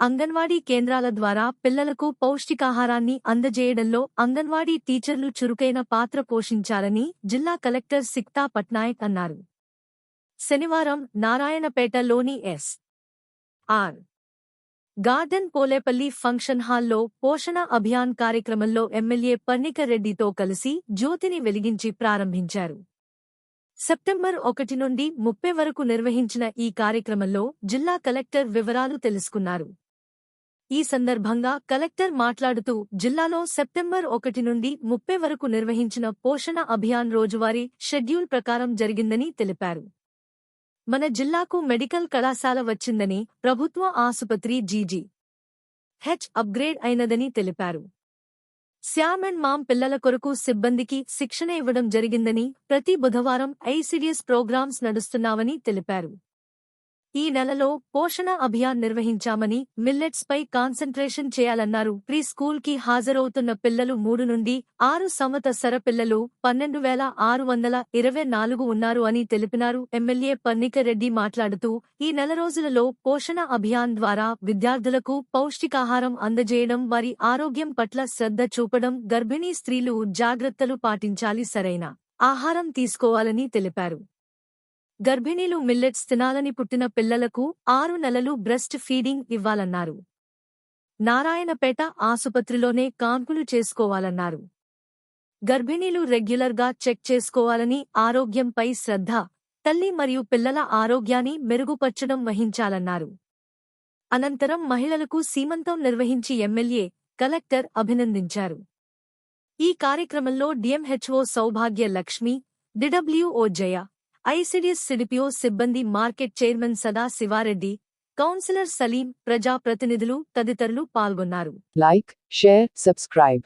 అంగన్వాడీ కేంద్రాల ద్వారా పిల్లలకు పౌష్టికాహారాన్ని అందజేయడంలో అంగన్వాడీ టీచర్లు చురుకైన పాత్ర పోషించాలని జిల్లా కలెక్టర్ సిక్తా పట్నాయక్ అన్నారు. శనివారం నారాయణపేటలోని S. R. Garden Polepalli function హాల్లో పోషణ అభియాన్ కార్యక్రమంలో ఎమ్మెల్యే పర్ణిక రెడ్డితో కలిసి జ్యోతిని వెలిగించి ప్రారంభించారు. సెప్టెంబర్ 1 నుండి 30 వరకు నిర్వహించిన ఈ కార్యక్రమంలో జిల్లా కలెక్టర్ వివరాలు తెలుసుకున్నారు. ఈ సందర్భంగా కలెక్టర్ మాట్లాడుతూ జిల్లాలో సెప్టెంబర్ 1 నుండి 30 వరకు నిర్వహించిన పోషణ అభియాన్ రోజువారీ షెడ్యూల్ ప్రకారం జరిగిందని తెలిపారు. మన జిల్లాకు మెడికల్ కళాశాల వచ్చిందని, ప్రభుత్వ ఆసుపత్రి జీజీహెచ్ అప్గ్రేడ్ అయినదని తెలిపారు. శ్యామ్ అండ్ మామ్ పిల్లల కొరకు సిబ్బందికి శిక్షణ ఇవ్వడం జరిగిందని, ప్రతి బుధవారం ఐసిడిఎస్ ప్రోగ్రామ్స్ నడుస్తున్నామని తెలిపారు. ఈ నెలలో పోషణ అభియాన్ నిర్వహించామని, మిల్లెట్స్ పై కాన్సంట్రేషన్ చేయాలన్నారు. ప్రీ స్కూల్ కి హాజరవుతున్న పిల్లలు 3 నుండి 6 సంవత్సర పిల్లలు 12,624 ఉన్నారు అని తెలిపినారు. ఎమ్మెల్యే పర్ణిక రెడ్డి మాట్లాడుతూ, ఈ నెల రోజులలో పోషణ అభియాన్ ద్వారా విద్యార్థులకు పౌష్టికాహారం అందజేయడం, వారి ఆరోగ్యం పట్ల శ్రద్ధ చూపడం, గర్భిణీ స్త్రీలు జాగ్రత్తలు పాటించాలి, సరైన ఆహారం తీసుకోవాలని తెలిపారు. గర్భిణీలు మిల్లెట్స్ తినాలని, పుట్టిన పిల్లలకు 6 నెలలు బ్రెస్ట్ ఫీడింగ్ ఇవ్వాలన్నారు. నారాయణపేట ఆసుపత్రిలోనే కాన్పులు చేసుకోవాలన్నారు. గర్భిణీలు రెగ్యులర్గా చెక్ చేసుకోవాలని, ఆరోగ్యంపై శ్రద్ధ, తల్లి మరియు పిల్లల ఆరోగ్యాన్ని మెరుగుపర్చడం వహించాలన్నారు. అనంతరం మహిళలకు సీమంతం నిర్వహించి ఎమ్మెల్యే, కలెక్టర్ అభినందించారు. ఈ కార్యక్రమంలో డిఎంహెచ్ఓ సౌభాగ్య లక్ష్మి, డిడబ్ల్యూఓ జయ, ఐసిడిఎస్ సిడిపిఓ సిబ్బంది, మార్కెట్ చైర్మన్ సదా శివారెడ్డి, కౌన్సిలర్ సలీం, ప్రజా ప్రతినిధులు తదితరులు పాల్గొన్నారు. Like, share, subscribe.